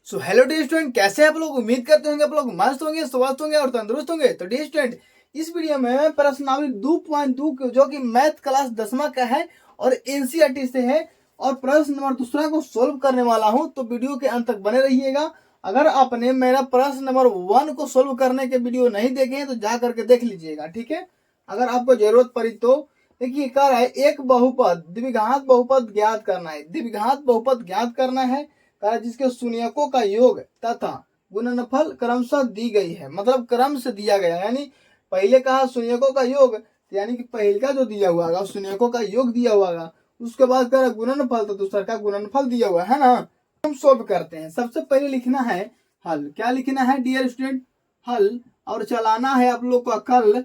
So hello dear student, कैसे हैं आप लोग। उम्मीद करते होंगे आप लोग मस्त होंगे, स्वस्थ होंगे और तंदुरुस्त होंगे। तो डियर स्टूडेंट, इस वीडियो में प्रश्नावली 2.2 जो कि मैथ क्लास 10वीं का है और एनसीईआरटी से है और प्रश्न नंबर दूसरा को सोल्व करने वाला हूं। तो वीडियो के अंत तक बने रहिएगा। अगर आपने मेरा प्रश्न नंबर 1 को सोल्व करने के वीडियो नहीं देखे हैं तो जा करके देख लीजिएगा, ठीक है। अगर आपको जरूरत पड़ी तो देखिए, कह रहा है एक बहुपद द्विघात बहुपद ज्ञात करना है। द्विघात बहुपद ज्ञात करना है, जिसके शून्यकों का योग तथा गुणनफल क्रमशः दी गई है। मतलब क्रम से दिया गया, यानी पहले कहा शून्यकों का योग, यानी कि पहले का जो दिया हुआ होगा शून्यकों का योग दिया हुआ होगा, उसके बाद कह रहा गुणनफल, तो दूसरा का गुणनफल दिया हुआ है ना। हम सोल्व करते हैं। सबसे पहले लिखना है हल। क्या लिखना है डियर स्टूडेंट? हल। और चलाना है आप लोग का कल,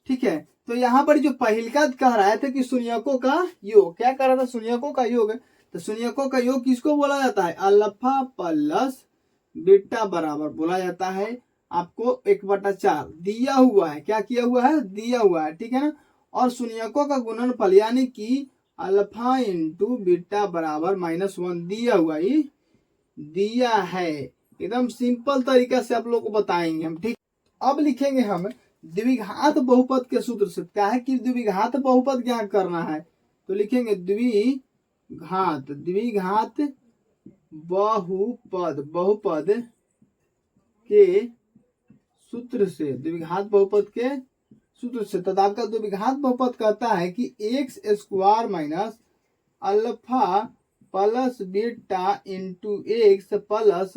ठीक है। तो यहाँ पर जो पहल का कह रहा था कि शून्यकों का योग, क्या कह रहा था? शून्यकों का योग। तो शून्यकों का योग किसको बोला जाता है? अल्फा प्लस बीटा बराबर बोला जाता है आपको 1/4 दिया हुआ है। क्या किया हुआ है? दिया हुआ है, ठीक है ना। और शून्यकों का गुणनफल यानी कि अल्फा इंटू बीटा बराबर -1 दिया हुआ ही दिया है। एकदम सिंपल तरीका से आप लोग को बताएंगे हम, ठीक। अब लिखेंगे हम द्विघात बहुपद के सूत्र से। क्या है कि द्विघात बहुपद ज्ञात करना है, तो लिखेंगे द्विघात बहुपद के सूत्र से, द्विघात बहुपद के सूत्र से। तो आपका द्विघात बहुपद कहता है कि x square minus alpha plus beta into x plus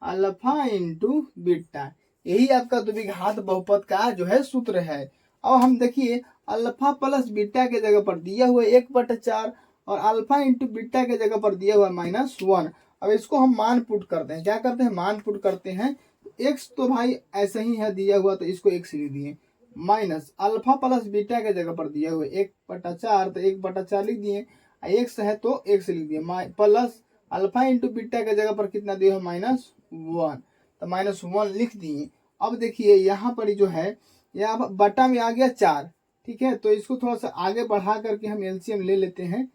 alpha into beta, यही आपका द्विघात बहुपद का जो है सूत्र है। अब हम देखिए, अल्फा प्लस बीटा के जगह पर दिया हुआ 1/4 और अल्फा इंटू बीटा के जगह पर दिया हुआ -1। अब इसको हम मान पुट करते हैं। क्या करते हैं? मान पुट करते हैं। एक्स तो भाई ऐसे ही है दिया हुआ, तो इसको एक्स लिख दिए, माइनस अल्फा प्लस बीटा के जगह पर दिया हुआ 1/4, तो 1/4 लिख दिए। एक्स है तो एक्स लिख दिए, प्लस अल्फा इंटू बीटा के जगह पर कितना दिया है? -1, तो -1 लिख दिए। अब देखिए यहाँ पर जो है, यहाँ बटा में आ गया 4, ठीक है। तो इसको थोड़ा सा आगे बढ़ा करके हम एलसीएम ले लेते हैं।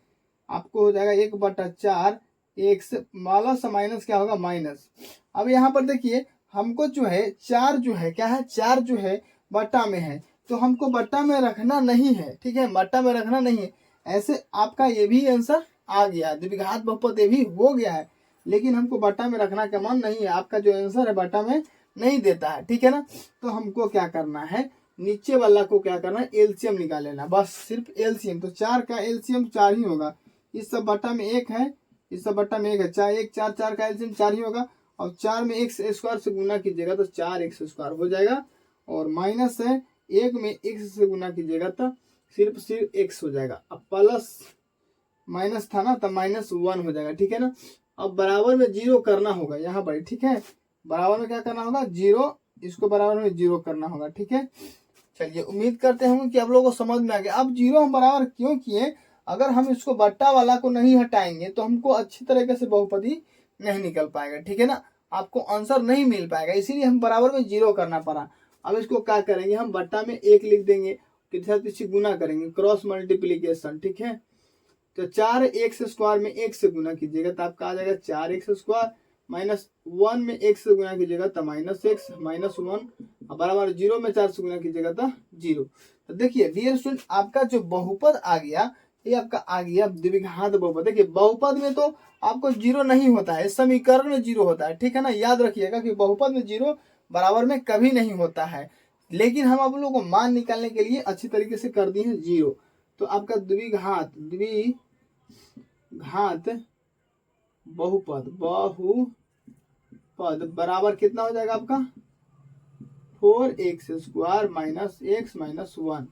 आपको हो जाएगा 1/4 एक्स प्लस माइनस क्या होगा? माइनस। अब यहाँ पर देखिए, हमको जो है 4 जो है क्या है? 4 जो है बटा में है, तो हमको बटा में रखना नहीं है, ठीक है। बटा में रखना नहीं है। ऐसे आपका ये भी आंसर आ गया, द्विघात बहुपद ये भी हो गया है, लेकिन हमको बटा में रखना का मन नहीं है। आपका जो आंसर है बटा में नहीं देता है, ठीक है ना। तो हमको क्या करना है? नीचे वाला को क्या करना है? एलसीएम निकाल लेना, बस सिर्फ एलसीएम। तो 4 का एलसीएम 4 ही होगा। इस सब बटा में 1 है, इस सब बटा में 1 है। 4 1 4, 4 का एलसीएम 4 ही होगा। और 4 में एक्स स्क्वायर से गुना कीजिएगा तो 4x स्क्वायर हो जाएगा। और माइनस है 1 में x से गुना कीजिएगा तो सिर्फ x हो जाएगा। अब प्लस माइनस था ना, तो -1 हो जाएगा, ठीक है ना। अब बराबर में 0 करना होगा यहाँ पर, ठीक है। बराबर में क्या करना होगा? 0, इसको बराबर में 0 करना होगा, ठीक है। चलिए, उम्मीद करते होंगे कि आप लोगों को समझ में आ गया। अब 0 हम बराबर क्यों किए? अगर हम इसको बट्टा वाला को नहीं हटाएंगे तो हमको अच्छी तरीके से बहुपदी नहीं निकल पाएगा, ठीक है ना। आपको आंसर नहीं मिल पाएगा, इसीलिए हम बराबर में 0 करना पड़ा। अब इसको क्या करेंगे? हम बट्टा में 1 लिख देंगे, किसी गुना करेंगे, क्रॉस मल्टीप्लीकेशन, ठीक है। तो 4x स्क्वायर में 1 से गुना कीजिएगा तो आपका आ जाएगा 4x स्क्वायर, -1 में 1 से गुना कीजिएगा तो -x, -1 बराबर 0 में 4 से गुना कीजिएगा तो 0। तो देखिए डियर स्टूडेंट, आपका जो बहुपद आ गया, ये आपका आ गया द्विघात बहुपद। देखिए बहुपद में तो आपको 0 नहीं होता है, समीकरण में 0 होता है, ठीक है ना। याद रखिएगा कि बहुपद में 0 बराबर में कभी नहीं होता है। लेकिन हम आप लोगों को मान निकालने के लिए अच्छी तरीके से कर दिए हैं 0। तो आपका द्विघात बहुपद बराबर कितना हो जाएगा आपका? 4x square -x -1।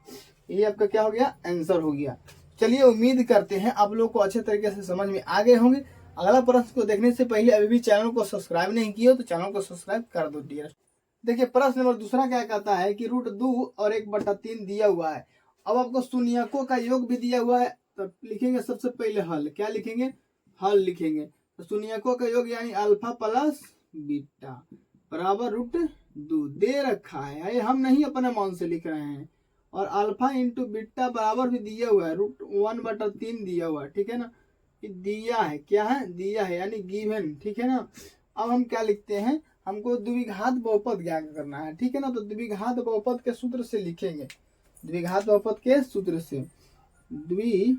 ये आपका क्या हो गया? आंसर हो गया। चलिए, उम्मीद करते हैं आप लोग को अच्छे तरीके से समझ में आ गए होंगे। अगला प्रश्न को देखने से पहले अभी भी चैनल को सब्सक्राइब नहीं किया तो चैनल को सब्सक्राइब कर दो डियर। देखिए, प्रश्न नंबर दूसरा क्या कहता है कि √2 और 1/3 दिया हुआ है। अब आपको शून्यकों का योग भी दिया हुआ है, तो लिखेंगे सबसे पहले हल। क्या लिखेंगे? हल लिखेंगे। तो शून्यकों का योग यानी अल्फा प्लस बीटा बराबर √2 दे रखा है, ये हम नहीं अपने मन से लिख रहे हैं। और अल्फा इंटू बीटा बराबर भी दिया हुआ है, √1/3 दिया हुआ है, ठीक है ना। दिया है, क्या है? दिया है यानी गिवन, ठीक है ना। अब हम क्या लिखते हैं, हमको द्विघात बहुपद ज्ञात करना है, ठीक है ना। तो द्विघात बहुपद के सूत्र से लिखेंगे, द्विघात बहुपद के सूत्र से, द्विघात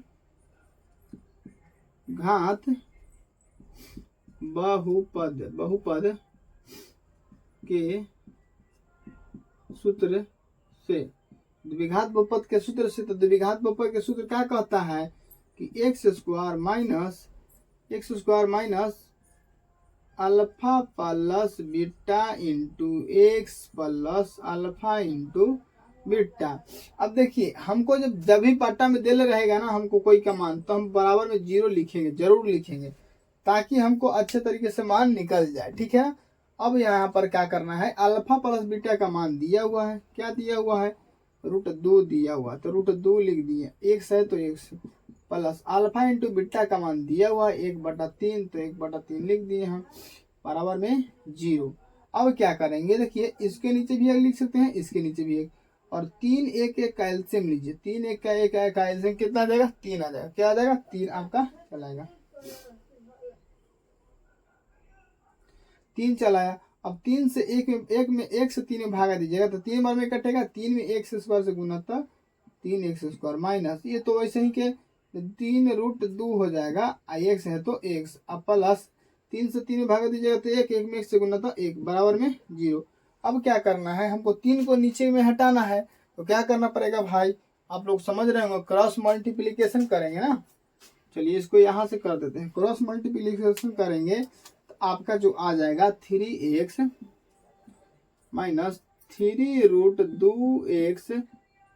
बहुपद के सूत्र से, द्विघात बहुपद के सूत्र से। तो द्विघात बहुपद के सूत्र क्या कहता है कि x square minus alpha plus beta into x plus alpha into beta. अब देखिए हमको जब भी पार्टा में दे रहेगा ना हमको कोई का मान, तो हम बराबर में 0 लिखेंगे, जरूर लिखेंगे, ताकि हमको अच्छे तरीके से मान निकल जाए, ठीक है। अब यहाँ पर क्या करना है, अल्फा प्लस बीटा का मान दिया हुआ है, क्या दिया हुआ है, √2 दिया हुआ, तो √2 लिख दिए, x है तो x plus alpha into beta का मान दिया हुआ है 1/3, तो 1/3 लिख दिए हम, बराबर में 0। अब क्या करेंगे, देखिए इसके नीचे भी एक लिख सकते हैं, इसके नीचे भी एक, और 3 1 1 का एलसीएम लीजिए, 3 1 का 1 का एलसीएम कितना आ जाएगा, 3 आ जाएगा, क्या आ जाएगा, 3 आपका चलाएगा, 3 चलाया। अब 3 से 1 से 3 में भागा दीजिएगा, तो 3 बार में कटेगा, 3 में x स्क्वायर से गुना, था 3x² माइनस, ये तो वैसे ही के 3√2 हो जाएगा, x है तो x, अब प्लस 3 से 3 में भागा दीजिएगा तो 1 में 1 से गुना, था 1 बराबर में 0। अब क्या करना है, हमको 3 को नीचे में हटाना है, तो क्या करना पड़ेगा भाई, आप लोग समझ रहे होंगे, क्रॉस मल्टीप्लीकेशन करेंगे ना। चलिए इसको यहाँ से कर देते हैं, क्रॉस मल्टीप्लीकेशन करेंगे तो आपका जो आ जाएगा 3x माइनस 3√2x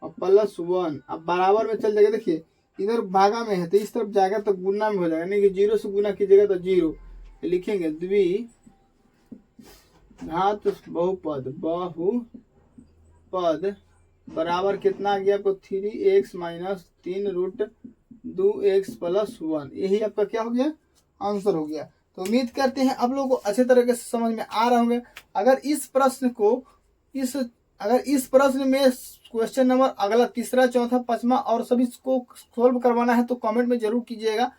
और प्लस 1, अब बराबर में चल जाएगा। देखिए इधर भागा में है तो इस तरफ जाएगा तो गुना में हो जाएगा, नहीं कि 0 से गुना कीजिएगा तो 0, लिखेंगे द्विघात बहुपद बराबर कितना आ गया आपको, 3x माइनस 3√2x प्लस 1, यही आपका क्या हो गया, आंसर हो गया। तो उम्मीद करते हैं आप लोगों को अच्छे तरीके से समझ में आ रहा होंगे। अगर इस प्रश्न में क्वेश्चन नंबर अगला, तीसरा, चौथा, पांचवा और सभी को सोल्व करवाना है तो कमेंट में जरूर कीजिएगा।